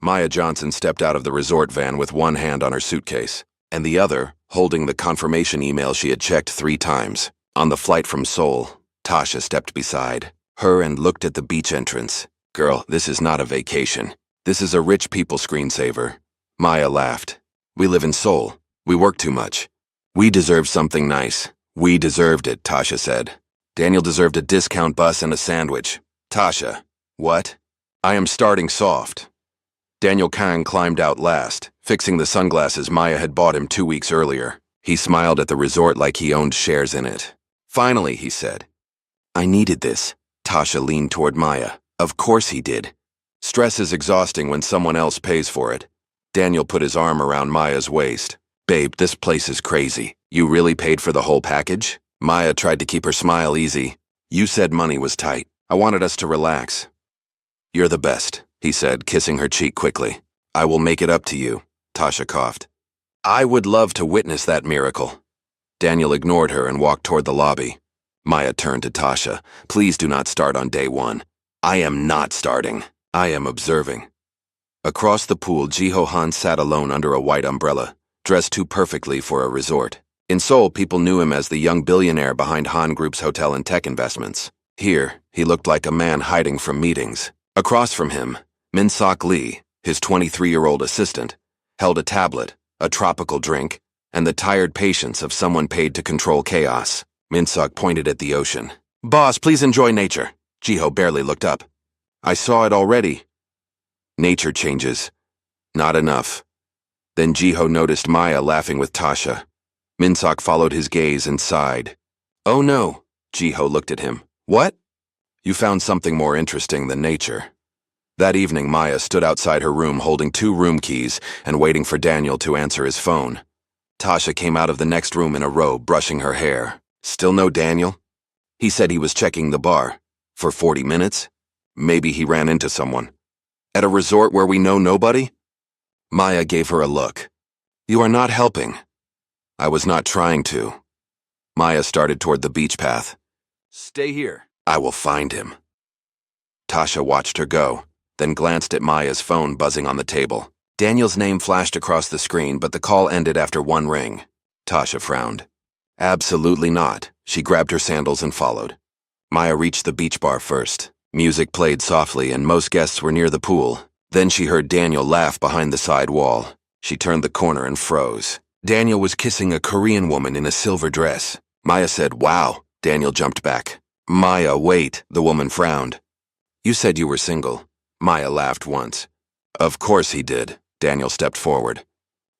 Maya Johnson stepped out of the resort van with one hand on her suitcase, and the other holding the confirmation email she had checked 3 times. On the flight from Seoul, Tasha stepped beside her and looked at the beach entrance. "Girl, this is not a vacation. This is a rich people screensaver." Maya laughed. "We live in Seoul. We work too much. We deserve something nice." "We deserved it," Tasha said. "Daniel deserved a discount bus and a sandwich." "Tasha, what?" "I am starting soft." Daniel Kang climbed out last, fixing the sunglasses Maya had bought him 2 weeks earlier. He smiled at the resort like he owned shares in it. "Finally," he said. "I needed this." Tasha leaned toward Maya. "Of course he did. Stress is exhausting when someone else pays for it." Daniel put his arm around Maya's waist. "Babe, this place is crazy. You really paid for the whole package?" Maya tried to keep her smile easy. "You said money was tight. I wanted us to relax." "You're the best," he said, kissing her cheek quickly. "I will make it up to you," Tasha coughed. "I would love to witness that miracle." Daniel ignored her and walked toward the lobby. Maya turned to Tasha. "Please do not start on day 1. I am not starting. I am observing." Across the pool, Jiho Han sat alone under a white umbrella, dressed too perfectly for a resort. In Seoul, people knew him as the young billionaire behind Han Group's hotel and tech investments. Here, he looked like a man hiding from meetings. Across from him, Min-Sok Lee, his 23-year-old assistant, held a tablet, a tropical drink, and the tired patience of someone paid to control chaos. Min-Sok pointed at the ocean. "Boss, please enjoy nature." Jiho barely looked up. "I saw it already." Nature changes. Not enough. Then Jiho noticed Maya laughing with Tasha. Min-Sok followed his gaze and sighed. "Oh no," Jiho looked at him. "What?" "You found something more interesting than nature." That evening, Maya stood outside her room holding 2 room keys and waiting for Daniel to answer his phone. Tasha came out of the next room in a robe, brushing her hair. "Still no Daniel?" "He said he was checking the bar. For 40 minutes? Maybe he ran into someone. At a resort where we know nobody?" Maya gave her a look. "You are not helping." "I was not trying to." Maya started toward the beach path. "Stay here. I will find him." Tasha watched her go, then glanced at Maya's phone buzzing on the table. Daniel's name flashed across the screen, but the call ended after 1 ring. Tasha frowned. "Absolutely not." She grabbed her sandals and followed. Maya reached the beach bar first. Music played softly and most guests were near the pool. Then she heard Daniel laugh behind the side wall. She turned the corner and froze. Daniel was kissing a Korean woman in a silver dress. Maya said, "Wow." Daniel jumped back. "Maya, wait." The woman frowned. "You said you were single." Maya laughed once. "Of course he did." Daniel stepped forward.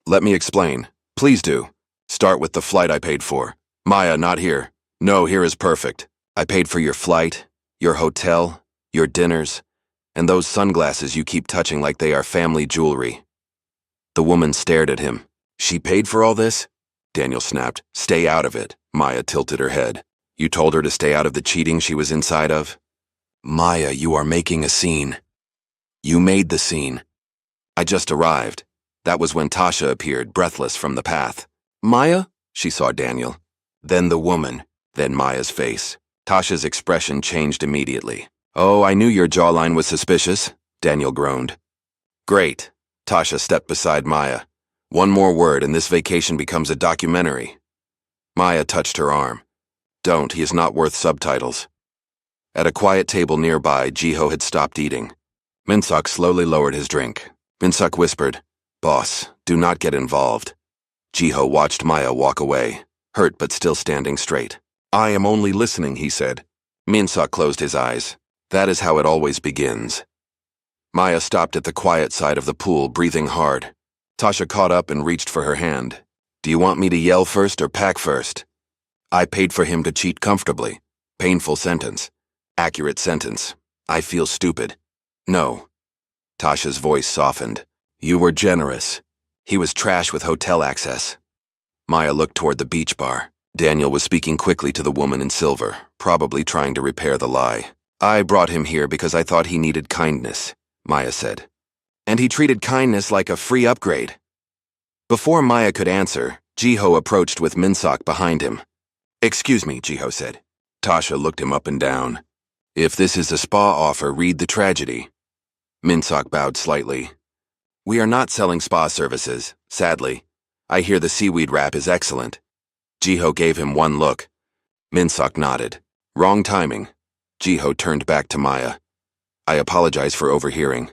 "Let me explain." "Please do. Start with the flight I paid for." "Maya, not here." "No, here is perfect. I paid for your flight, your hotel, your dinners, and those sunglasses you keep touching like they are family jewelry." The woman stared at him. "She paid for all this?" Daniel snapped. "Stay out of it." Maya tilted her head. "You told her to stay out of the cheating she was inside of?" "Maya, you are making a scene." "You made the scene." "I just arrived." That was when Tasha appeared, breathless from the path. "Maya?" She saw Daniel. Then the woman. Then Maya's face. Tasha's expression changed immediately. "Oh, I knew your jawline was suspicious," Daniel groaned. "Great." Tasha stepped beside Maya. "One more word and this vacation becomes a documentary." Maya touched her arm. "Don't, he is not worth subtitles." At a quiet table nearby, Jiho had stopped eating. Min-Sok slowly lowered his drink. Min-Sok whispered, "Boss, do not get involved." Jiho watched Maya walk away, hurt but still standing straight. "I am only listening," he said. Min-Sok closed his eyes. "That is how it always begins." Maya stopped at the quiet side of the pool, breathing hard. Tasha caught up and reached for her hand. "Do you want me to yell first or pack first?" "I paid for him to cheat comfortably." Painful sentence. Accurate sentence. "I feel stupid." "No." Tasha's voice softened. "You were generous. He was trash with hotel access." Maya looked toward the beach bar. Daniel was speaking quickly to the woman in silver, probably trying to repair the lie. "I brought him here because I thought he needed kindness," Maya said. "And he treated kindness like a free upgrade." Before Maya could answer, Jiho approached with Min-Sok behind him. "Excuse me," Jiho said. Tasha looked him up and down. "If this is a spa offer, read the tragedy." Min-Sok bowed slightly. We are not selling spa services, sadly. I hear the seaweed wrap is excellent. Jiho gave him one look. Minseok nodded. Wrong timing. Jiho turned back to Maya. I apologize for overhearing.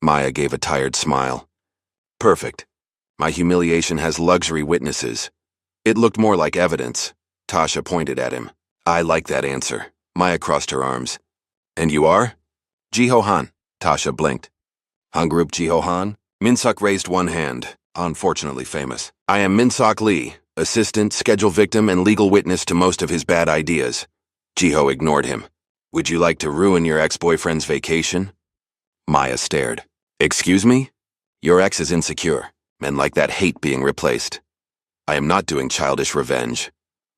Maya gave a tired smile. Perfect. My humiliation has luxury witnesses. It looked more like evidence. Tasha pointed at him. I like that answer. Maya crossed her arms. And you are? Jiho Han. Tasha blinked. Han Group Jiho Han? Minseok raised one hand, unfortunately famous. I am Minseok Lee, assistant, schedule victim, and legal witness to most of his bad ideas. Jiho ignored him. Would you like to ruin your ex-boyfriend's vacation? Maya stared. Excuse me? Your ex is insecure. Men like that hate being replaced. I am not doing childish revenge.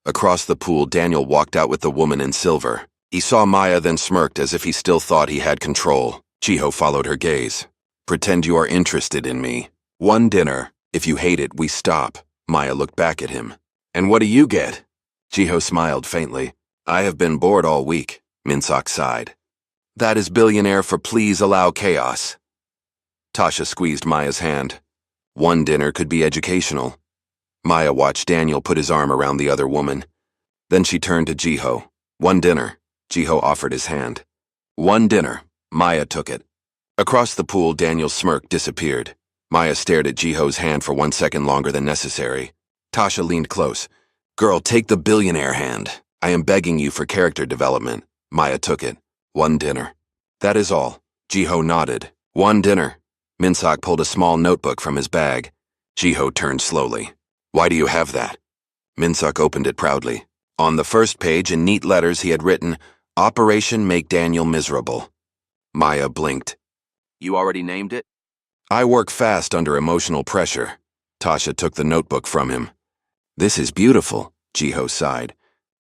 Across the pool, Daniel walked out with the woman in silver. He saw Maya, then smirked as if he still thought he had control. Jiho followed her gaze. Pretend you are interested in me. One dinner. If you hate it, we stop. Maya looked back at him. And what do you get? Jiho smiled faintly. I have been bored all week. Minseok sighed. That is Billionaire for please allow chaos. Tasha squeezed Maya's hand. One dinner could be educational. Maya watched Daniel put his arm around the other woman. Then she turned to Jiho. One dinner. Jiho offered his hand. One dinner. Maya took it. Across the pool, Daniel's smirk disappeared. Maya stared at Jiho's hand for 1 second longer than necessary. Tasha leaned close. Girl, take the Billionaire hand. I am begging you for character development. Maya took it. One dinner. That is all. Jiho nodded. One dinner. Minseok pulled a small notebook from his bag. Jiho turned slowly. Why do you have that? Minseok opened it proudly. On the first page, in neat letters, he had written, Operation Make Daniel Miserable. Maya blinked. You already named it? I work fast under emotional pressure. Tasha took the notebook from him. This is beautiful, Jiho sighed.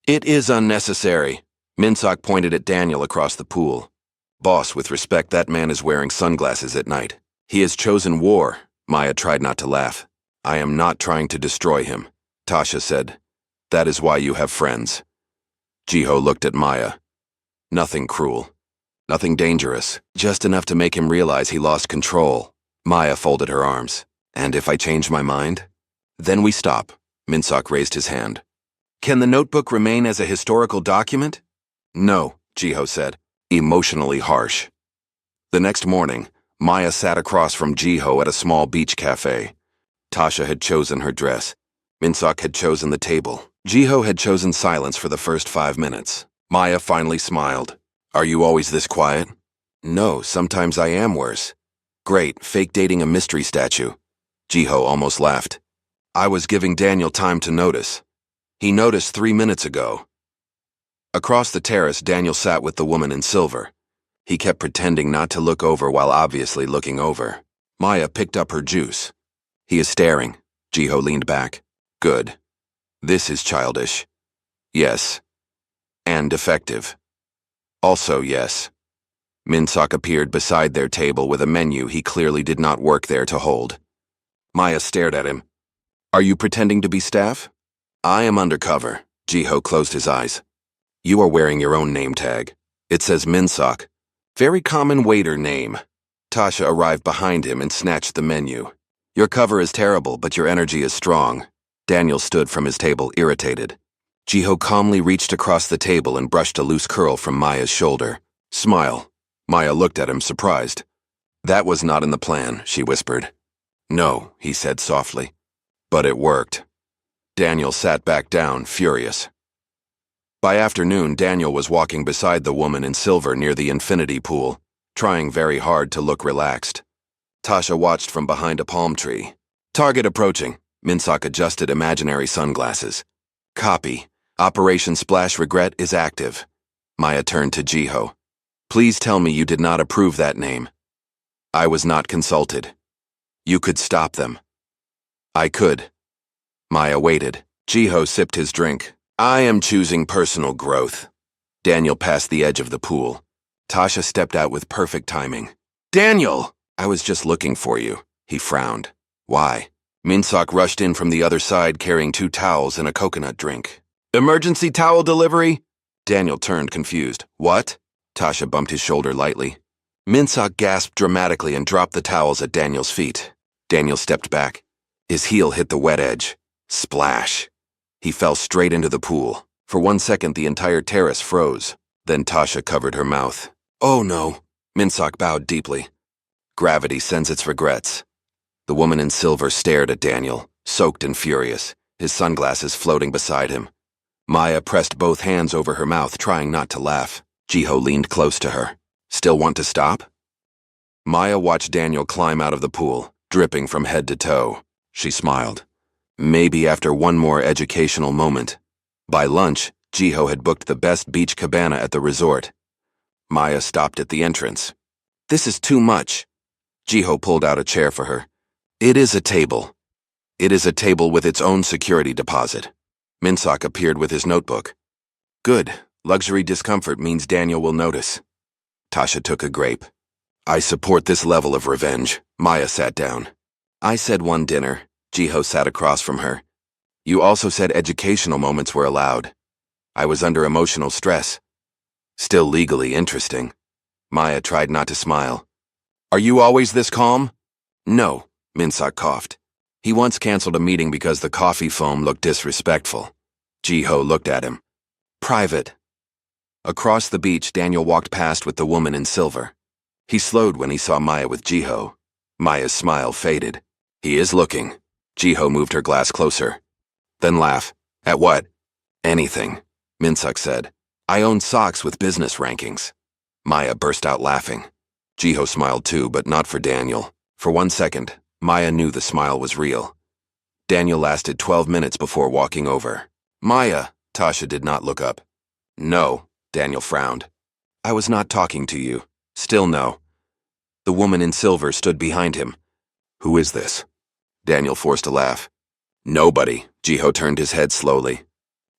It is unnecessary. Minseok pointed at Daniel across the pool. Boss, with respect, that man is wearing sunglasses at night. He has chosen war. Maya tried not to laugh. I am not trying to destroy him, Tasha said. That is why you have friends. Jiho looked at Maya. Nothing cruel. Nothing dangerous. Just enough to make him realize he lost control. Maya folded her arms. And if I change my mind? Then we stop. Minseok raised his hand. Can the notebook remain as a historical document? No, Jiho said, emotionally harsh. The next morning, Maya sat across from Jiho at a small beach cafe. Tasha had chosen her dress. Minseok had chosen the table. Jiho had chosen silence for the first 5 minutes. Maya finally smiled. Are you always this quiet? No, sometimes I am worse. Great, fake dating a mystery statue. Jiho almost laughed. I was giving Daniel time to notice. He noticed 3 minutes ago. Across the terrace, Daniel sat with the woman in silver. He kept pretending not to look over while obviously looking over. Maya picked up her juice. He is staring. Jiho leaned back. Good. This is childish. Yes. And effective. Also yes. Minseok appeared beside their table with a menu he clearly did not work there to hold. Maya stared at him. Are you pretending to be staff? I am undercover. Jiho closed his eyes. You are wearing your own name tag. It says Minseok. Very common waiter name. Tasha arrived behind him and snatched the menu. Your cover is terrible, but your energy is strong. Daniel stood from his table, irritated. Jiho calmly reached across the table and brushed a loose curl from Maya's shoulder. Smile. Maya looked at him, surprised. That was not in the plan, she whispered. No, he said softly. But it worked. Daniel sat back down, furious. By afternoon, Daniel was walking beside the woman in silver near the infinity pool, trying very hard to look relaxed. Tasha watched from behind a palm tree. Target approaching. Minseok adjusted imaginary sunglasses. Copy. Operation Splash Regret is active. Maya turned to Jiho. Please tell me you did not approve that name. I was not consulted. You could stop them. I could. Maya waited. Jiho sipped his drink. I am choosing personal growth. Daniel passed the edge of the pool. Tasha stepped out with perfect timing. Daniel! I was just looking for you. He frowned. Why? Minseok rushed in from the other side carrying 2 towels and a coconut drink. Emergency towel delivery? Daniel turned confused. What? Tasha bumped his shoulder lightly. Minsock gasped dramatically and dropped the towels at Daniel's feet. Daniel stepped back. His heel hit the wet edge. Splash. He fell straight into the pool. For 1 second, the entire terrace froze. Then Tasha covered her mouth. Oh no. Minsock bowed deeply. Gravity sends its regrets. The woman in silver stared at Daniel, soaked and furious, his sunglasses floating beside him. Maya pressed both hands over her mouth, trying not to laugh. Jiho leaned close to her. Still want to stop? Maya watched Daniel climb out of the pool, dripping from head to toe. She smiled. Maybe after one more educational moment. By lunch, Jiho had booked the best beach cabana at the resort. Maya stopped at the entrance. This is too much. Jiho pulled out a chair for her. It is a table. It is a table with its own security deposit. Minsock appeared with his notebook. Good. Luxury discomfort means Daniel will notice. Tasha took a grape. I support this level of revenge. Maya sat down. I said one dinner. Jiho sat across from her. You also said educational moments were allowed. I was under emotional stress. Still legally interesting. Maya tried not to smile. Are you always this calm? No, Minsock coughed. He once canceled a meeting because the coffee foam looked disrespectful. Jiho looked at him. Private. Across the beach, Daniel walked past with the woman in silver. He slowed when he saw Maya with Jiho. Maya's smile faded. He is looking. Jiho moved her glass closer. Then laugh. At what? Anything, Minsock said. I own socks with business rankings. Maya burst out laughing. Jiho smiled too, but not for Daniel. For 1 second, Maya knew the smile was real. Daniel lasted 12 minutes before walking over. Maya, Tasha did not look up. No, Daniel frowned. I was not talking to you. Still no. The woman in silver stood behind him. Who is this? Daniel forced a laugh. Nobody. Jiho turned his head slowly.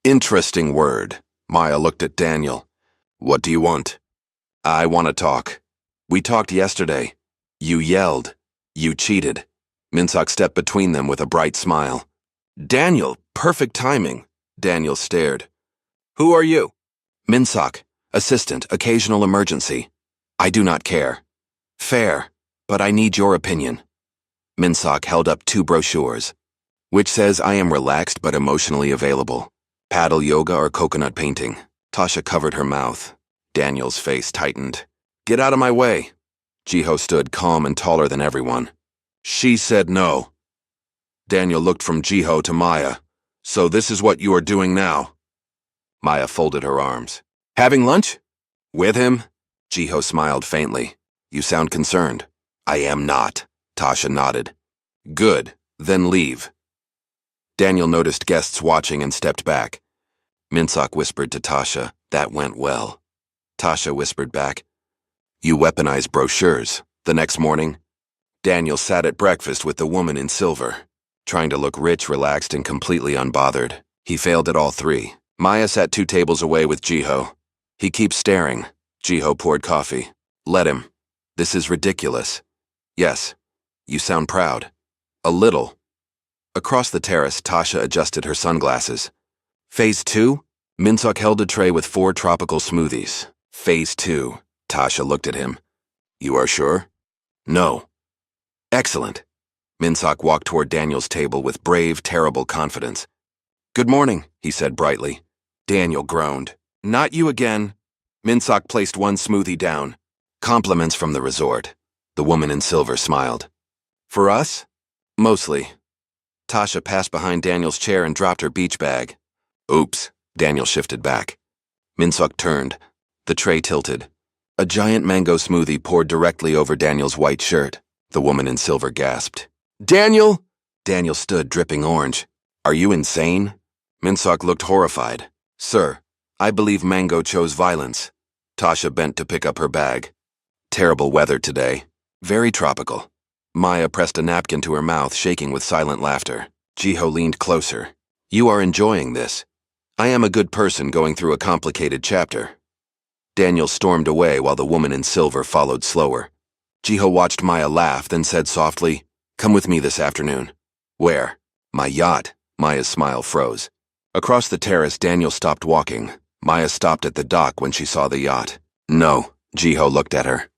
Interesting word. Maya looked at Daniel. What do you want? I want to talk. We talked yesterday. You yelled. You cheated. Minsock stepped between them with a bright smile. Daniel, perfect timing. Daniel stared. Who are you? Minsock, assistant, occasional emergency. I do not care. Fair, but I need your opinion. Minsock held up 2 brochures. Which says I am relaxed but emotionally available. Paddle yoga or coconut painting. Tasha covered her mouth. Daniel's face tightened. Get out of my way. Jiho stood calm and taller than everyone. She said no. Daniel looked from Jiho to Maya. So this is what you are doing now? Maya folded her arms. Having lunch? With him? Jiho smiled faintly. You sound concerned. I am not. Tasha nodded. Good, then leave. Daniel noticed guests watching and stepped back. Minsock whispered to Tasha, that went well. Tasha whispered back, you weaponize brochures. The next morning, Daniel sat at breakfast with the woman in silver, trying to look rich, relaxed, and completely unbothered. He failed at all 3. Maya sat 2 tables away with Jiho. He keeps staring. Jiho poured coffee. Let him. This is ridiculous. Yes. You sound proud. A little. Across the terrace, Tasha adjusted her sunglasses. Phase 2? Minsock held a tray with 4 tropical smoothies. Phase 2. Tasha looked at him. You are sure? No. Excellent. Minsock walked toward Daniel's table with brave, terrible confidence. Good morning, he said brightly. Daniel groaned. Not you again. Minsock placed 1 smoothie down. Compliments from the resort. The woman in silver smiled. For us? Mostly. Tasha passed behind Daniel's chair and dropped her beach bag. Oops. Daniel shifted back. Minsock turned. The tray tilted. A giant mango smoothie poured directly over Daniel's white shirt. The woman in silver gasped. Daniel! Daniel stood, dripping orange. Are you insane? Minsock looked horrified. Sir, I believe Mango chose violence. Tasha bent to pick up her bag. Terrible weather today. Very tropical. Maya pressed a napkin to her mouth, shaking with silent laughter. Jiho leaned closer. You are enjoying this. I am a good person going through a complicated chapter. Daniel stormed away while the woman in silver followed slower. Jiho watched Maya laugh, then said softly, Come with me this afternoon. Where? My yacht. Maya's smile froze. Across the terrace, Daniel stopped walking. Maya stopped at the dock when she saw the yacht. No, Jiho looked at her.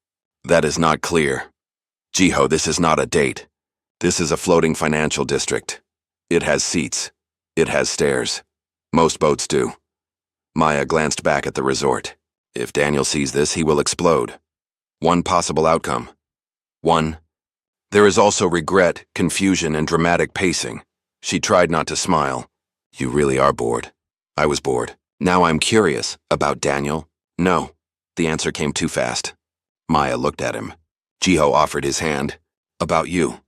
That is not clear. Jiho, this is not a date. This is a floating financial district. It has seats. It has stairs. Most boats do. Maya glanced back at the resort. If Daniel sees this, he will explode. One possible outcome. 1. There is also regret, confusion, and dramatic pacing. She tried not to smile. You really are bored. I was bored. Now I'm curious. About Daniel? No. The answer came too fast. Maya looked at him. Jiho offered his hand. About you.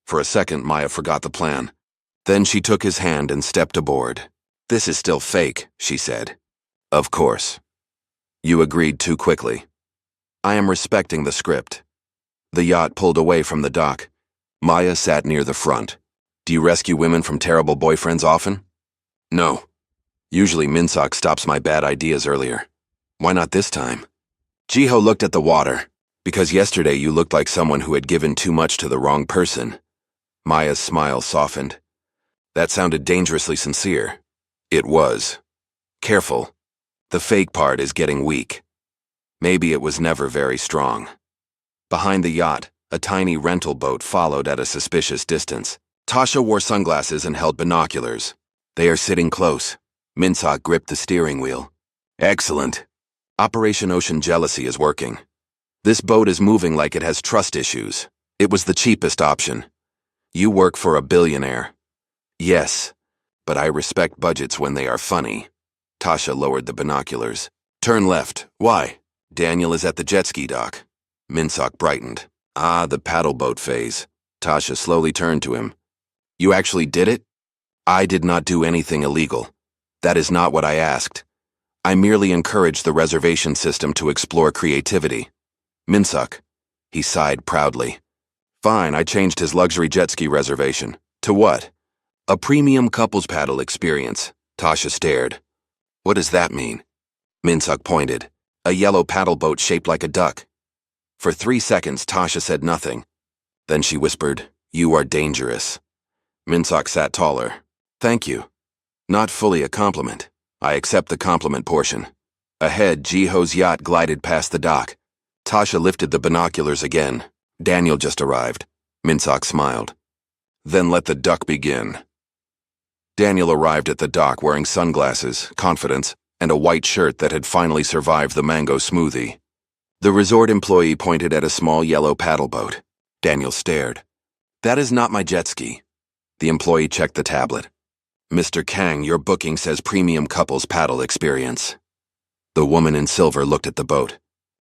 For a second, Maya forgot the plan. Then she took his hand and stepped aboard. This is still fake, she said. Of course. You agreed too quickly. I am respecting the script. The yacht pulled away from the dock. Maya sat near the front. Do you rescue women from terrible boyfriends often? No. Usually Minseok stops my bad ideas earlier. Why not this time? Jiho looked at the water. Because yesterday you looked like someone who had given too much to the wrong person. Maya's smile softened. That sounded dangerously sincere. It was. Careful. The fake part is getting weak. Maybe it was never very strong. Behind the yacht, a tiny rental boat followed at a suspicious distance. Tasha wore sunglasses and held binoculars. They are sitting close. Minseok gripped the steering wheel. Excellent. Operation Ocean Jealousy is working. This boat is moving like it has trust issues. It was the cheapest option. You work for a billionaire. Yes, but I respect budgets when they are funny. Tasha lowered the binoculars. Turn left. Why? Daniel is at the jet ski dock. Minseok brightened. Ah, the paddle boat phase. Tasha slowly turned to him. You actually did it? I did not do anything illegal. That is not what I asked. I merely encouraged the reservation system to explore creativity. Minseok. He sighed proudly. Fine, I changed his luxury jet ski reservation. To what? A premium couples paddle experience. Tasha stared. What does that mean? Minseok pointed. A yellow paddle boat shaped like a duck. For 3 seconds, Tasha said nothing. Then she whispered, You are dangerous. Minseok sat taller. Thank you. Not fully a compliment. I accept the compliment portion. Ahead, Jiho's yacht glided past the dock. Tasha lifted the binoculars again. Daniel just arrived. Minseok smiled. Then let the duck begin. Daniel arrived at the dock wearing sunglasses, confidence, and a white shirt that had finally survived the mango smoothie. The resort employee pointed at a small yellow paddle boat. Daniel stared. That is not my jet ski. The employee checked the tablet. Mr. Kang, your booking says premium couples paddle experience. The woman in silver looked at the boat.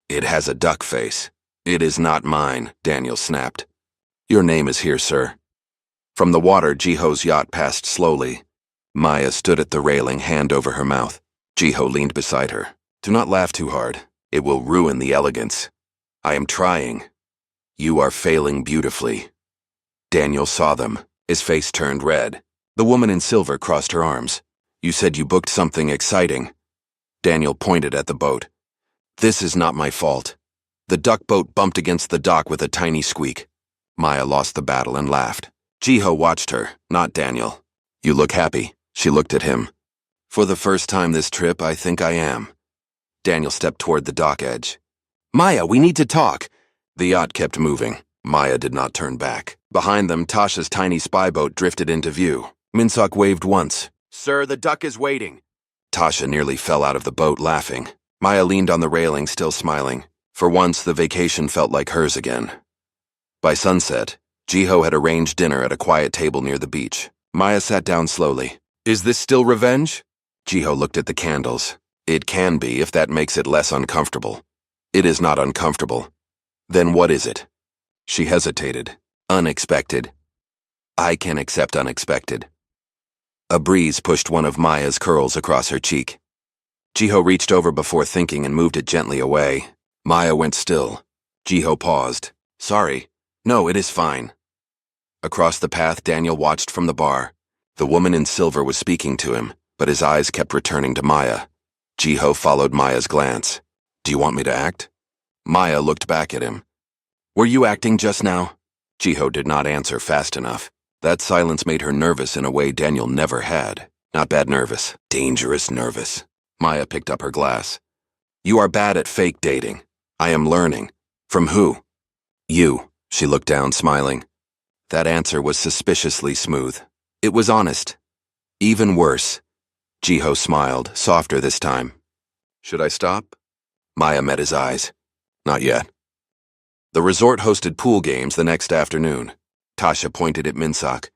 It has a duck face. It is not mine, Daniel snapped. Your name is here, sir. From the water, Jiho's yacht passed slowly. Maya stood at the railing, hand over her mouth. Jiho leaned beside her. Do not laugh too hard. It will ruin the elegance. I am trying. You are failing beautifully. Daniel saw them. His face turned red. The woman in silver crossed her arms. You said you booked something exciting. Daniel pointed at the boat. This is not my fault. The duck boat bumped against the dock with a tiny squeak. Maya lost the battle and laughed. Jiho watched her, not Daniel. You look happy. She looked at him. For the first time this trip, I think I am. Daniel stepped toward the dock edge. Maya, we need to talk. The yacht kept moving. Maya did not turn back. Behind them, Tasha's tiny spy boat drifted into view. Minseok waved once. Sir, the duck is waiting. Tasha nearly fell out of the boat, laughing. Maya leaned on the railing, still smiling. For once, the vacation felt like hers again. By sunset, Jiho had arranged dinner at a quiet table near the beach. Maya sat down slowly. Is this still revenge? Jiho looked at the candles. It can be if that makes it less uncomfortable. It is not uncomfortable. Then what is it? She hesitated. Unexpected. I can accept unexpected. A breeze pushed one of Maya's curls across her cheek. Jiho reached over before thinking and moved it gently away. Maya went still. Jiho paused. Sorry. No, it is fine. Across the path, Daniel watched from the bar. The woman in silver was speaking to him, but his eyes kept returning to Maya. Jiho followed Maya's glance. Do you want me to act? Maya looked back at him. Were you acting just now? Jiho did not answer fast enough. That silence made her nervous in a way Daniel never had. Not bad nervous, dangerous nervous. Maya picked up her glass. You are bad at fake dating. I am learning. From who? You. She looked down, smiling. That answer was suspiciously smooth. It was honest. Even worse. Jiho smiled, softer this time. Should I stop? Maya met his eyes. Not yet. The resort hosted pool games the next afternoon. Tasha pointed at Minsak.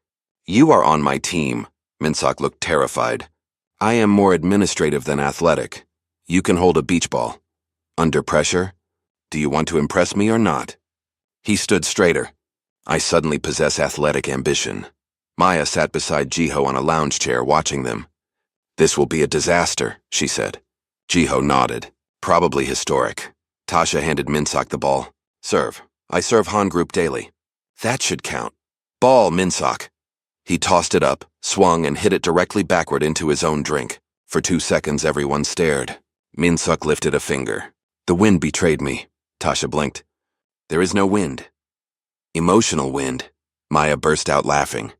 You are on my team. Minsak looked terrified. I am more administrative than athletic. You can hold a beach ball. Under pressure? Do you want to impress me or not? He stood straighter. I suddenly possess athletic ambition. Maya sat beside Jiho on a lounge chair watching them. This will be a disaster, she said. Jiho nodded. Probably historic. Tasha handed Minsak the ball. Serve. I serve Han Group daily. That should count. Ball, Minsak. He tossed it up, swung, and hit it directly backward into his own drink. For 2 seconds, everyone stared. Minsak lifted a finger. The wind betrayed me. Tasha blinked. There is no wind. Emotional wind. Maya burst out laughing.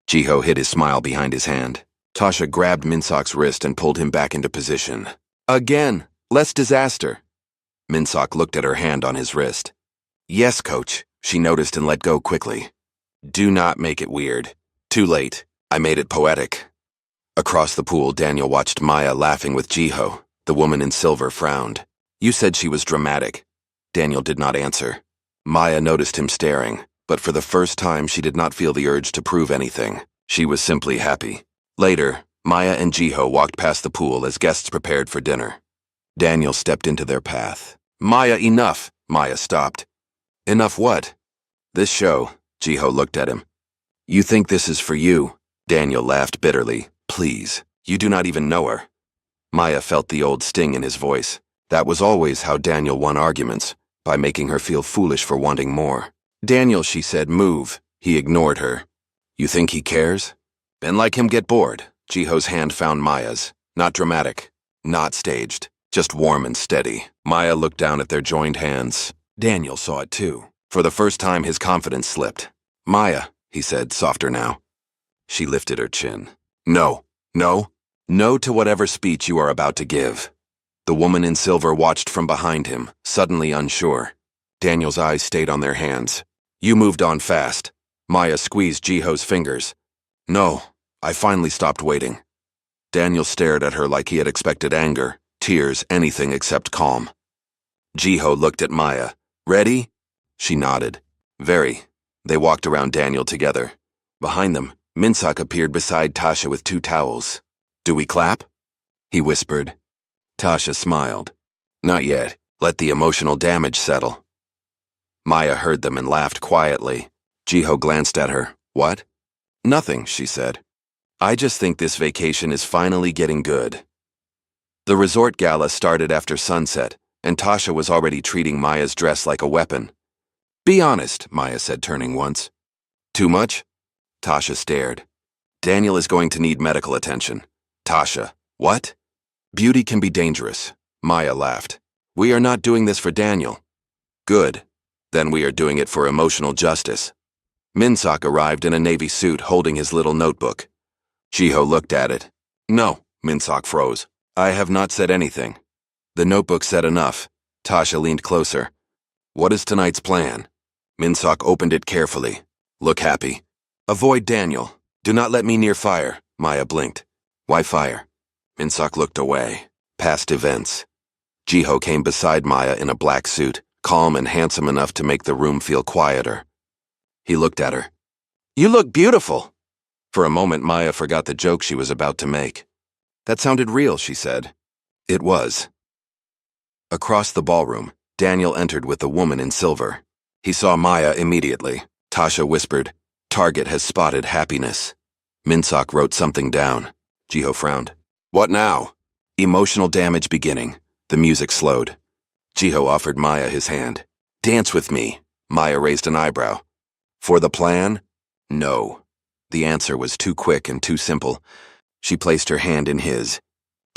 Jiho hid his smile behind his hand. Tasha grabbed Minsak's wrist and pulled him back into position. Again, less disaster. Minsak looked at her hand on his wrist. Yes, coach, she noticed and let go quickly. Do not make it weird. Too late. I made it poetic. Across the pool, Daniel watched Maya laughing with Jiho. The woman in silver frowned. You said she was dramatic. Daniel did not answer. Maya noticed him staring, but for the first time she did not feel the urge to prove anything. She was simply happy. Later, Maya and Jiho walked past the pool as guests prepared for dinner. Daniel stepped into their path. Maya, enough! Maya stopped. Enough what? This show. Jiho looked at him. You think this is for you? Daniel laughed bitterly. Please, you do not even know her. Maya felt the old sting in his voice. That was always how Daniel won arguments, by making her feel foolish for wanting more. Daniel, she said, move. He ignored her. You think he cares? Then like him get bored. Jiho's hand found Maya's. Not dramatic. Not staged. Just warm and steady. Maya looked down at their joined hands. Daniel saw it too. For the first time, his confidence slipped. Maya, he said, softer now. She lifted her chin. No, no, no to whatever speech you are about to give. The woman in silver watched from behind him, suddenly unsure. Daniel's eyes stayed on their hands. You moved on fast. Maya squeezed Jiho's fingers. No, I finally stopped waiting. Daniel stared at her like he had expected anger, tears, anything except calm. Jiho looked at Maya. Ready? She nodded. Very. They walked around Daniel together. Behind them, Minsak appeared beside Tasha with 2 towels. Do we clap? He whispered. Tasha smiled. Not yet. Let the emotional damage settle. Maya heard them and laughed quietly. Jiho glanced at her. What? Nothing, she said. I just think this vacation is finally getting good. The resort gala started after sunset, and Tasha was already treating Maya's dress like a weapon. Be honest, Maya said, turning once. Too much? Tasha stared. Daniel is going to need medical attention. Tasha, what? Beauty can be dangerous. Maya laughed. We are not doing this for Daniel. Good. Then we are doing it for emotional justice. Minsak arrived in a navy suit holding his little notebook. Jiho looked at it. No, Minsak froze. I have not said anything. The notebook said enough. Tasha leaned closer. What is tonight's plan? Minsak opened it carefully. Look happy. Avoid Daniel. Do not let me near fire. Maya blinked. Why fire? Minsak looked away. Past events. Jiho came beside Maya in a black suit, calm and handsome enough to make the room feel quieter. He looked at her. You look beautiful. For a moment, Maya forgot the joke she was about to make. That sounded real, she said. It was. Across the ballroom, Daniel entered with the woman in silver. He saw Maya immediately. Tasha whispered, Target has spotted happiness. Minsak wrote something down. Jiho frowned. What now? Emotional damage beginning. The music slowed. Jiho offered Maya his hand. Dance with me. Maya raised an eyebrow. For the plan? No. The answer was too quick and too simple. She placed her hand in his.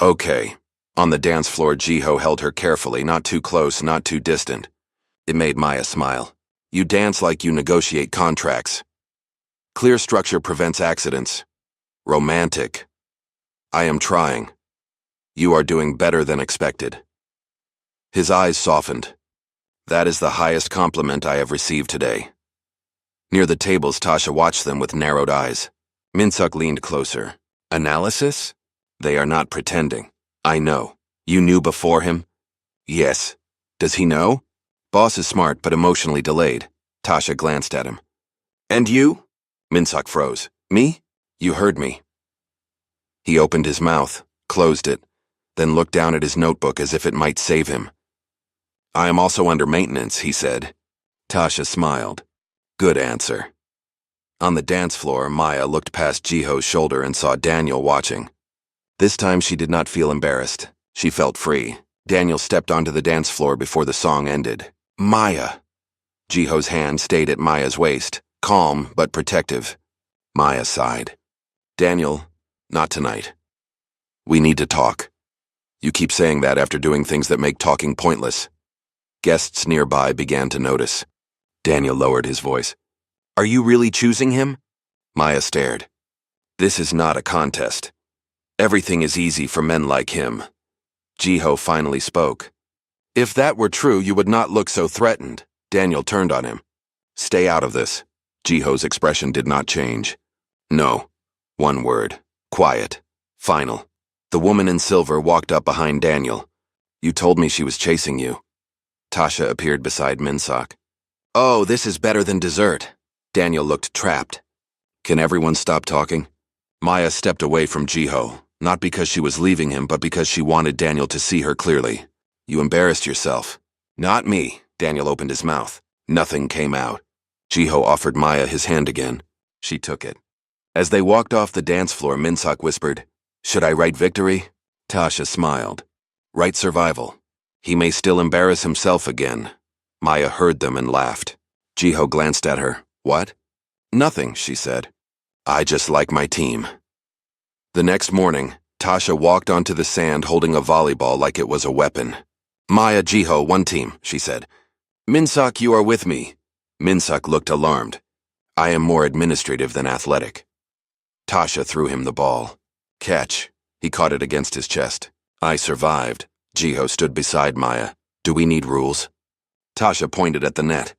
Okay. On the dance floor, Jiho held her carefully, not too close, not too distant. It made Maya smile. You dance like you negotiate contracts. Clear structure prevents accidents. Romantic. I am trying. You are doing better than expected. His eyes softened. That is the highest compliment I have received today. Near the tables, Tasha watched them with narrowed eyes. Minsuk leaned closer. Analysis? They are not pretending. I know. You knew before him? Yes. Does he know? Boss is smart but emotionally delayed. Tasha glanced at him. And you? Minsuk froze. Me? You heard me. He opened his mouth, closed it, then looked down at his notebook as if it might save him. I am also under maintenance, he said. Tasha smiled. Good answer. On the dance floor, Maya looked past Jiho's shoulder and saw Daniel watching. This time she did not feel embarrassed. She felt free. Daniel stepped onto the dance floor before the song ended. Maya. Jiho's hand stayed at Maya's waist, calm but protective. Maya sighed. Daniel, not tonight. We need to talk. You keep saying that after doing things that make talking pointless. Guests nearby began to notice. Daniel lowered his voice. Are you really choosing him? Maya stared. This is not a contest. Everything is easy for men like him. Jiho finally spoke. If that were true, you would not look so threatened. Daniel turned on him. Stay out of this. Jiho's expression did not change. No. One word. Quiet. Final. The woman in silver walked up behind Daniel. You told me she was chasing you. Tasha appeared beside Minsuk. Oh, this is better than dessert. Daniel looked trapped. Can everyone stop talking? Maya stepped away from Jiho, not because she was leaving him, but because she wanted Daniel to see her clearly. You embarrassed yourself. Not me. Daniel opened his mouth. Nothing came out. Jiho offered Maya his hand again. She took it. As they walked off the dance floor, Minsuk whispered, Should I write victory? Tasha smiled. Write survival. He may still embarrass himself again. Maya heard them and laughed. Jiho glanced at her. What? Nothing, she said. I just like my team. The next morning, Tasha walked onto the sand holding a volleyball like it was a weapon. Maya, Jiho, one team, she said. Minsuk, you are with me. Minsuk looked alarmed. I am more administrative than athletic. Tasha threw him the ball. Catch. He caught it against his chest. I survived. Jiho stood beside Maya. Do we need rules? Tasha pointed at the net.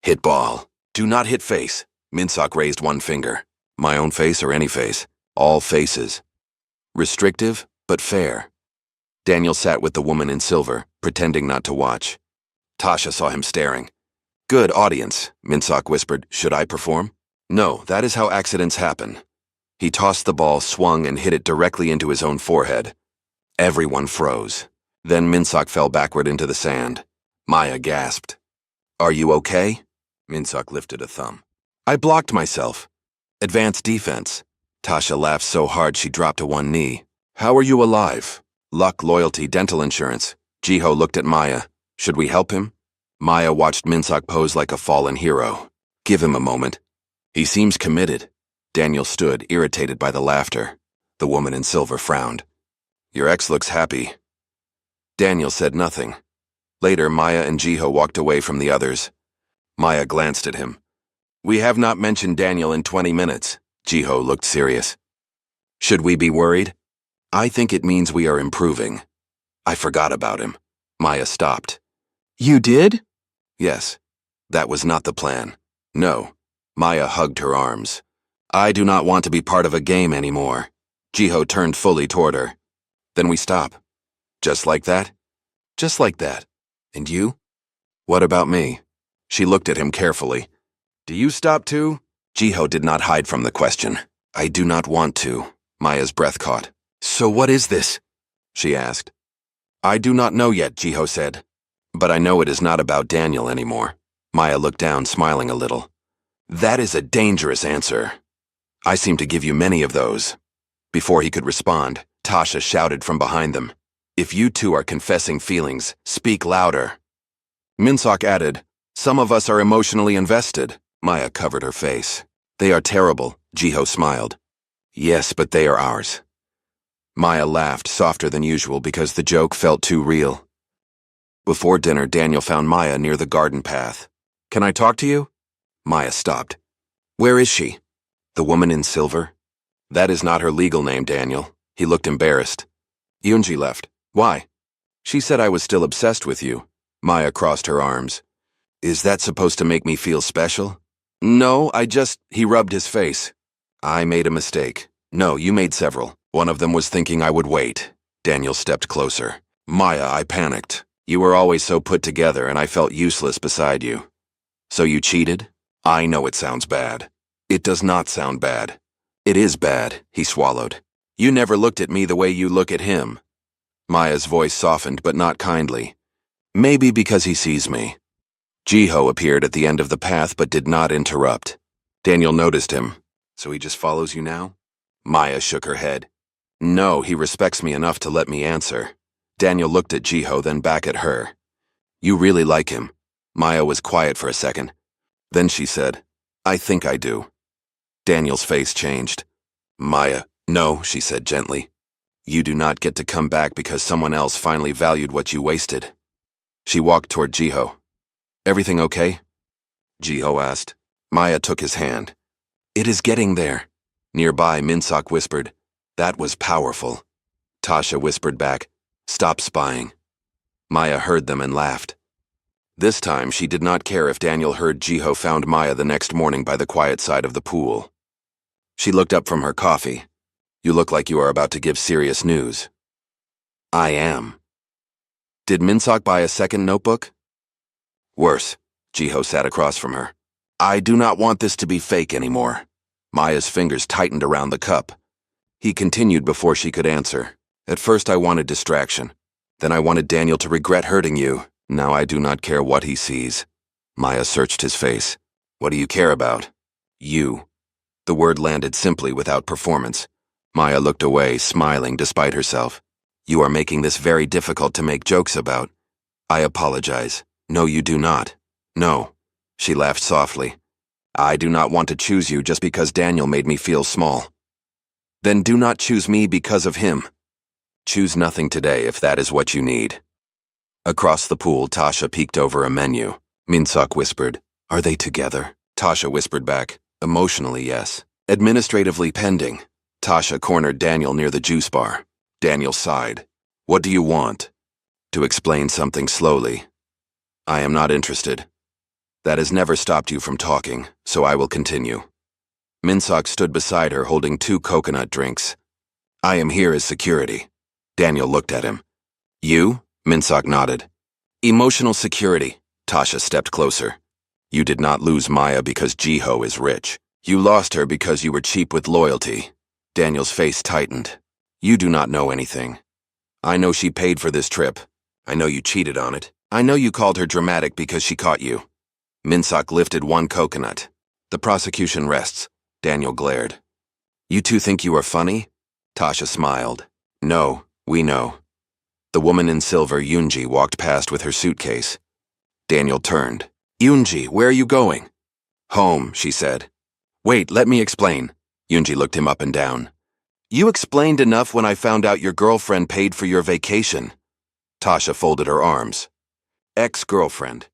Hit ball. Do not hit face. Minsuk raised one finger. My own face or any face? All faces. Restrictive, but fair. Daniel sat with the woman in silver, pretending not to watch. Tasha saw him staring. Good audience, Minsuk whispered. Should I perform? No, that is how accidents happen. He tossed the ball, swung, and hit it directly into his own forehead. Everyone froze. Then Minsuk fell backward into the sand. Maya gasped. Are you okay? Minsuk lifted a thumb. I blocked myself. Advanced defense. Tasha laughed so hard she dropped to one knee. How are you alive? Luck, loyalty, dental insurance. Jiho looked at Maya. Should we help him? Maya watched Minsuk pose like a fallen hero. Give him a moment. He seems committed. Daniel stood, irritated by the laughter. The woman in silver frowned. Your ex looks happy. Daniel said nothing. Later, Maya and Jiho walked away from the others. Maya glanced at him. We have not mentioned Daniel in 20 minutes. Jiho looked serious. Should we be worried? I think it means we are improving. I forgot about him. Maya stopped. You did? Yes. That was not the plan. No. Maya hugged her arms. I do not want to be part of a game anymore. Jiho turned fully toward her. Then we stop. Just like that? Just like that. And you? What about me? She looked at him carefully. Do you stop too? Jiho did not hide from the question. I do not want to. Maya's breath caught. So what is this? She asked. I do not know yet, Jiho said. But I know it is not about Daniel anymore. Maya looked down, smiling a little. That is a dangerous answer. I seem to give you many of those. Before he could respond, Tasha shouted from behind them. If you two are confessing feelings, speak louder. Minsuk added, Some of us are emotionally invested. Maya covered her face. They are terrible, Jiho smiled. Yes, but they are ours. Maya laughed, softer than usual because the joke felt too real. Before dinner, Daniel found Maya near the garden path. Can I talk to you? Maya stopped. Where is she? The woman in silver? That is not her legal name, Daniel. He looked embarrassed. Yunji left. Why? She said I was still obsessed with you. Maya crossed her arms. Is that supposed to make me feel special? No, he rubbed his face. I made a mistake. No, you made several. One of them was thinking I would wait. Daniel stepped closer. Maya, I panicked. You were always so put together and I felt useless beside you. So you cheated? I know it sounds bad. It does not sound bad. It is bad, he swallowed. You never looked at me the way you look at him. Maya's voice softened, but not kindly. Maybe because he sees me. Jiho appeared at the end of the path but did not interrupt. Daniel noticed him. So he just follows you now? Maya shook her head. No, he respects me enough to let me answer. Daniel looked at Jiho, then back at her. You really like him. Maya was quiet for a second. Then she said, I think I do. Daniel's face changed. Maya, no, she said gently. You do not get to come back because someone else finally valued what you wasted. She walked toward Jiho. Everything okay? Jiho asked. Maya took his hand. It is getting there. Nearby, Minseok whispered. That was powerful. Tasha whispered back. Stop spying. Maya heard them and laughed. This time, she did not care if Daniel heard Jiho found Maya the next morning by the quiet side of the pool. She looked up from her coffee. You look like you are about to give serious news. I am. Did Minseok buy a second notebook? Worse. Jiho sat across from her. I do not want this to be fake anymore. Maya's fingers tightened around the cup. He continued before she could answer. At first I wanted distraction. Then I wanted Daniel to regret hurting you. Now I do not care what he sees. Maya searched his face. What do you care about? You. The word landed simply without performance. Maya looked away, smiling despite herself. You are making this very difficult to make jokes about. I apologize. No, you do not. No. She laughed softly. I do not want to choose you just because Daniel made me feel small. Then do not choose me because of him. Choose nothing today if that is what you need. Across the pool, Tasha peeked over a menu. Minseok whispered, Are they together? Tasha whispered back, Emotionally, yes. Administratively pending. Tasha cornered Daniel near the juice bar. Daniel sighed. What do you want? To explain something slowly. I am not interested. That has never stopped you from talking, so I will continue. Minseok stood beside her holding 2 coconut drinks. I am here as security. Daniel looked at him. You? Minseok nodded. Emotional security. Tasha stepped closer. You did not lose Maya because Jiho is rich. You lost her because you were cheap with loyalty. Daniel's face tightened. You do not know anything. I know she paid for this trip. I know you cheated on it. I know you called her dramatic because she caught you. Minseok lifted 1 coconut. The prosecution rests. Daniel glared. You two think you are funny? Tasha smiled. No, we know. The woman in silver, Yoonji, walked past with her suitcase. Daniel turned. Yoonji, where are you going? Home, she said. Wait, let me explain. Yoonji looked him up and down. You explained enough when I found out your girlfriend paid for your vacation. Tasha folded her arms. Ex-girlfriend.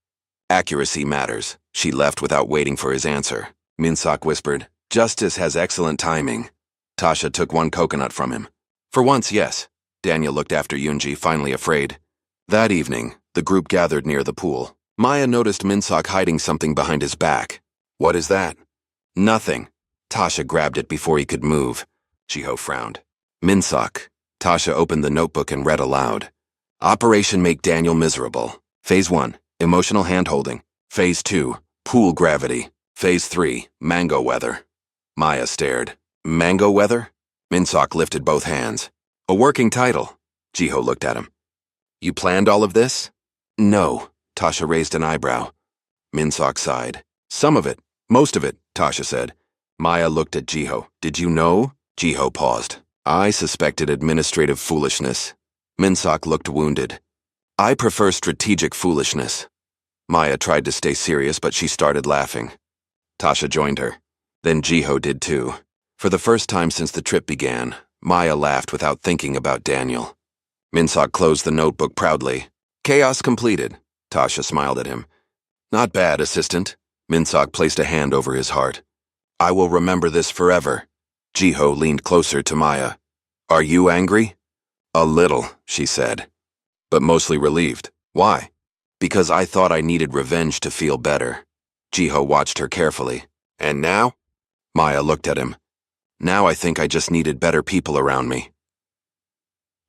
Accuracy matters. She left without waiting for his answer. Minseok whispered, Justice has excellent timing. Tasha took 1 coconut from him. For once, yes. Daniel looked after Yoonji, finally afraid. That evening, the group gathered near the pool. Maya noticed Minseok hiding something behind his back. What is that? Nothing. Tasha grabbed it before he could move. Jiho frowned. Minseok. Tasha opened the notebook and read aloud. Operation Make Daniel Miserable. Phase 1, Emotional Handholding. Phase 2, Pool Gravity. Phase 3, Mango Weather. Maya stared. Mango Weather? Minseok lifted both hands. A working title. Jiho looked at him. You planned all of this? No. Tasha raised an eyebrow. Minseok sighed. Some of it. Most of it, Tasha said. Maya looked at Jiho. Did you know? Jiho paused. I suspected administrative foolishness. Minseok looked wounded. I prefer strategic foolishness. Maya tried to stay serious, but she started laughing. Tasha joined her. Then Jiho did too. For the first time since the trip began, Maya laughed without thinking about Daniel. Minseok closed the notebook proudly. Chaos completed. Tasha smiled at him. Not bad, assistant. Minseok placed a hand over his heart. I will remember this forever. Jiho leaned closer to Maya. Are you angry? A little, she said. But mostly relieved. Why? Because I thought I needed revenge to feel better. Jiho watched her carefully. And now? Maya looked at him. Now I think I just needed better people around me.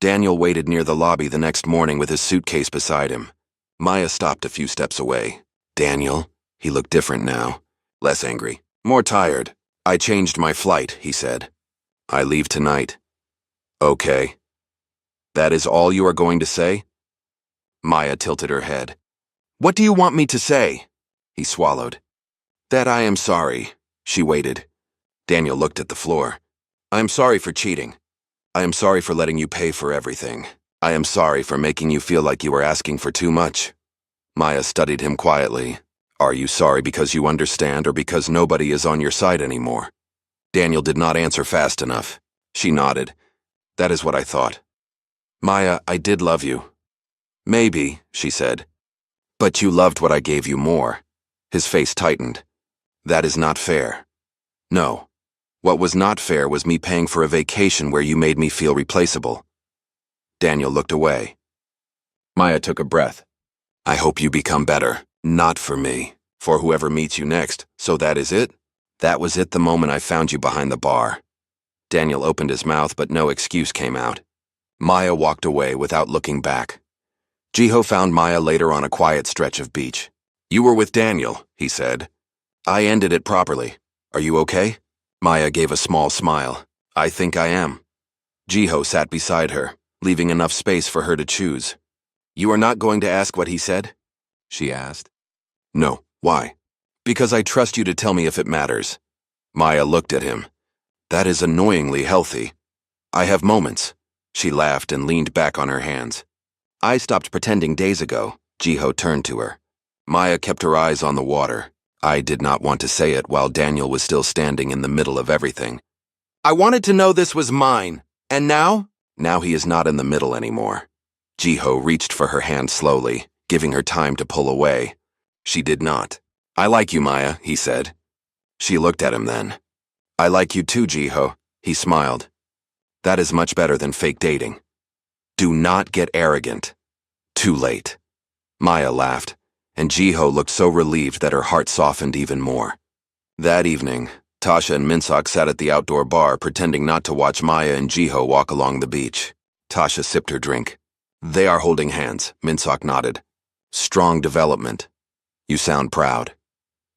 Daniel waited near the lobby the next morning with his suitcase beside him. Maya stopped a few steps away. Daniel? He looked different now. Less angry. More tired. I changed my flight, he said. I leave tonight. Okay. That is all you are going to say? Maya tilted her head. What do you want me to say? He swallowed. That I am sorry. She waited. Daniel looked at the floor. I am sorry for cheating. I am sorry for letting you pay for everything. I am sorry for making you feel like you were asking for too much. Maya studied him quietly. Are you sorry because you understand or because nobody is on your side anymore? Daniel did not answer fast enough. She nodded. That is what I thought. Maya, I did love you. Maybe, she said. But you loved what I gave you more. His face tightened. That is not fair. No. What was not fair was me paying for a vacation where you made me feel replaceable. Daniel looked away. Maya took a breath. I hope you become better. Not for me. For whoever meets you next. So that is it? That was it the moment I found you behind the bar. Daniel opened his mouth, but no excuse came out. Maya walked away without looking back. Jiho found Maya later on a quiet stretch of beach. You were with Daniel, he said. I ended it properly. Are you okay? Maya gave a small smile. I think I am. Jiho sat beside her, leaving enough space for her to choose. You are not going to ask what he said? She asked. No, why? Because I trust you to tell me if it matters. Maya looked at him. That is annoyingly healthy. I have moments. She laughed and leaned back on her hands. I stopped pretending days ago. Jiho turned to her. Maya kept her eyes on the water. I did not want to say it while Daniel was still standing in the middle of everything. I wanted to know this was mine. And now? Now he is not in the middle anymore. Jiho reached for her hand slowly, giving her time to pull away. She did not. I like you, Maya, he said. She looked at him then. I like you too, Jiho. He smiled. That is much better than fake dating. Do not get arrogant. Too late. Maya laughed, and Jiho looked so relieved that her heart softened even more. That evening, Tasha and Minseok sat at the outdoor bar pretending not to watch Maya and Jiho walk along the beach. Tasha sipped her drink. They are holding hands, Minseok nodded. Strong development. You sound proud.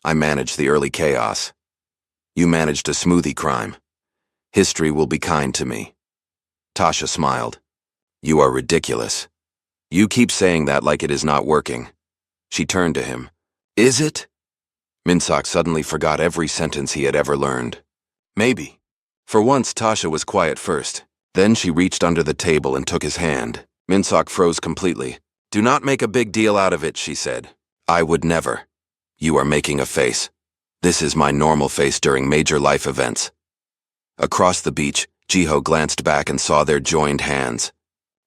I managed the early chaos. You managed a smoothie crime. History will be kind to me. Tasha smiled. You are ridiculous. You keep saying that like it is not working. She turned to him. Is it? Minseok suddenly forgot every sentence he had ever learned. Maybe. For once, Tasha was quiet first. Then she reached under the table and took his hand. Minseok froze completely. Do not make a big deal out of it, she said. I would never. You are making a face. This is my normal face during major life events. Across the beach, Jiho glanced back and saw their joined hands.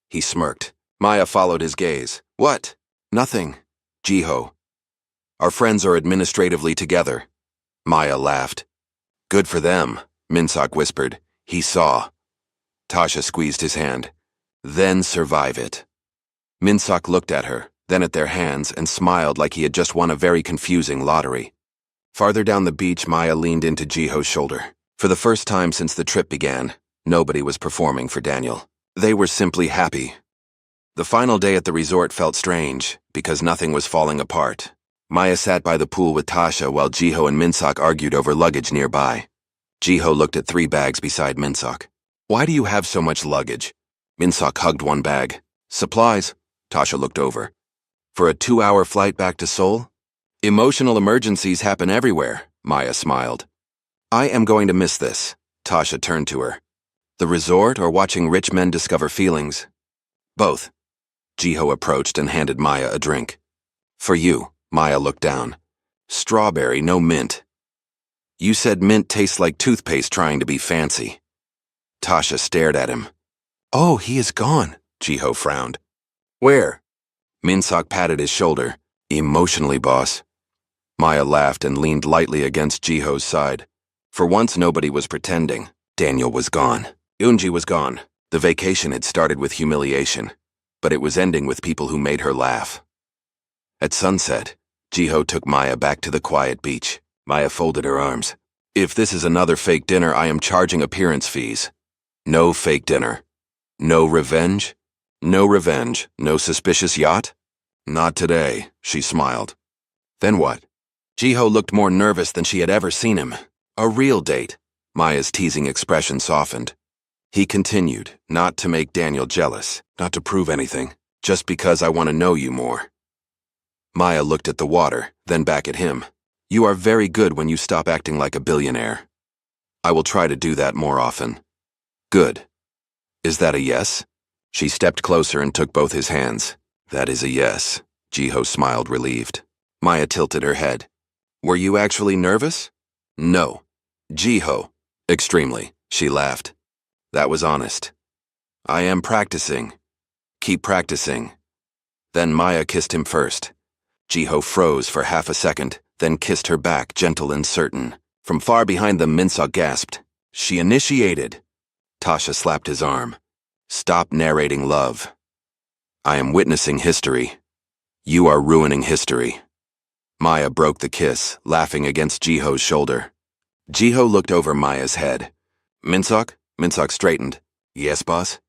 He smirked. Maya followed his gaze. What? Nothing. Jiho. Our friends are administratively together. Maya laughed. Good for them, Minseok whispered. He saw. Tasha squeezed his hand. Then survive it. Minseok looked at her, then at their hands, and smiled like he had just won a very confusing lottery. Farther down the beach, Maya leaned into Jiho's shoulder. For the first time since the trip began, nobody was performing for Daniel. They were simply happy. The final day at the resort felt strange, because nothing was falling apart. Maya sat by the pool with Tasha while Jiho and Minseok argued over luggage nearby. Jiho looked at 3 bags beside Minseok. Why do you have so much luggage? Minseok hugged one bag. Supplies. Tasha looked over. For a 2-hour flight back to Seoul? Emotional emergencies happen everywhere, Maya smiled. I am going to miss this. Tasha turned to her. The resort or watching rich men discover feelings? Both. Jiho approached and handed Maya a drink. For you, Maya looked down. Strawberry, no mint. You said mint tastes like toothpaste trying to be fancy. Tasha stared at him. Oh, he is gone, Jiho frowned. Where? Minseok patted his shoulder. Emotionally, boss. Maya laughed and leaned lightly against Jiho's side. For once, nobody was pretending. Daniel was gone. Eunji was gone. The vacation had started with humiliation, but it was ending with people who made her laugh. At sunset, Jiho took Maya back to the quiet beach. Maya folded her arms. If this is another fake dinner, I am charging appearance fees. No fake dinner. No revenge? No revenge. No suspicious yacht? Not today, she smiled. Then what? Jiho looked more nervous than she had ever seen him. A real date. Maya's teasing expression softened. He continued, not to make Daniel jealous, not to prove anything, just because I want to know you more. Maya looked at the water, then back at him. You are very good when you stop acting like a billionaire. I will try to do that more often. Good. Is that a yes? She stepped closer and took both his hands. That is a yes. Jiho smiled, relieved. Maya tilted her head. Were you actually nervous? No. Jiho. Extremely. She laughed. That was honest. I am practicing. Keep practicing. Then Maya kissed him first. Jiho froze for half a second, then kissed her back, gentle and certain. From far behind them, Minseok gasped. She initiated. Tasha slapped his arm. Stop narrating love. I am witnessing history. You are ruining history. Maya broke the kiss, laughing against Jiho's shoulder. Jiho looked over Maya's head. Minseok? Minseok straightened. Yes, boss?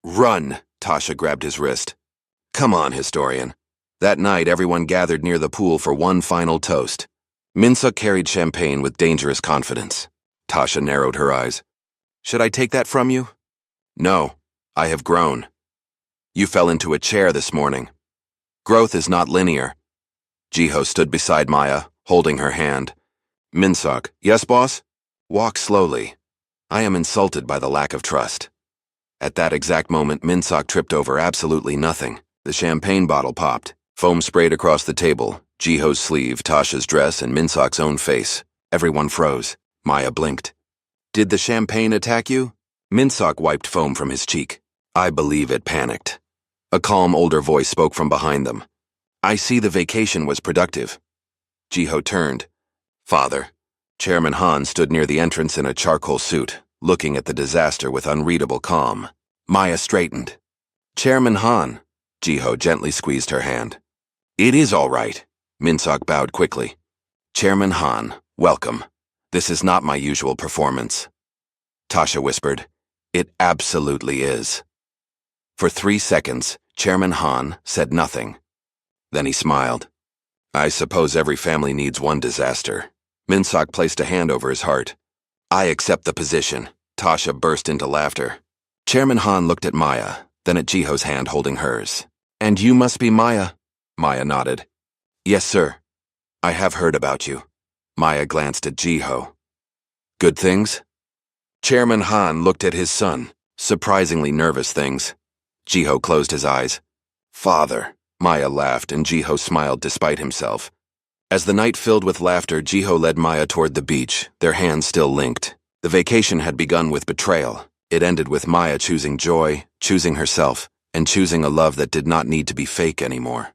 Run! Tasha grabbed his wrist. Come on, historian. That night, everyone gathered near the pool for one final toast. Minseok carried champagne with dangerous confidence. Tasha narrowed her eyes. Should I take that from you? No, I have grown. You fell into a chair this morning. Growth is not linear. Jiho stood beside Maya, holding her hand. Minseok, yes, boss? Walk slowly. I am insulted by the lack of trust. At that exact moment, Minseok tripped over absolutely nothing. The champagne bottle popped. Foam sprayed across the table, Jiho's sleeve, Tasha's dress, and Minseok's own face. Everyone froze. Maya blinked. Did the champagne attack you? Minseok wiped foam from his cheek. I believe it panicked. A calm older voice spoke from behind them. I see the vacation was productive. Jiho turned. Father. Chairman Han stood near the entrance in a charcoal suit, looking at the disaster with unreadable calm. Maya straightened. Chairman Han. Jiho gently squeezed her hand. It is all right. Minseok bowed quickly. Chairman Han, welcome. This is not my usual performance. Tasha whispered. It absolutely is. For 3 seconds, Chairman Han said nothing. Then he smiled. I suppose every family needs one disaster. Minseok placed a hand over his heart. I accept the position. Tasha burst into laughter. Chairman Han looked at Maya, then at Jiho's hand holding hers. And you must be Maya. Maya nodded. Yes, sir. I have heard about you. Maya glanced at Jiho. Good things? Chairman Han looked at his son. Surprisingly nervous things. Jiho closed his eyes. Father. Maya laughed, and Jiho smiled despite himself. As the night filled with laughter, Jiho led Maya toward the beach, their hands still linked. The vacation had begun with betrayal. It ended with Maya choosing joy, choosing herself, and choosing a love that did not need to be fake anymore.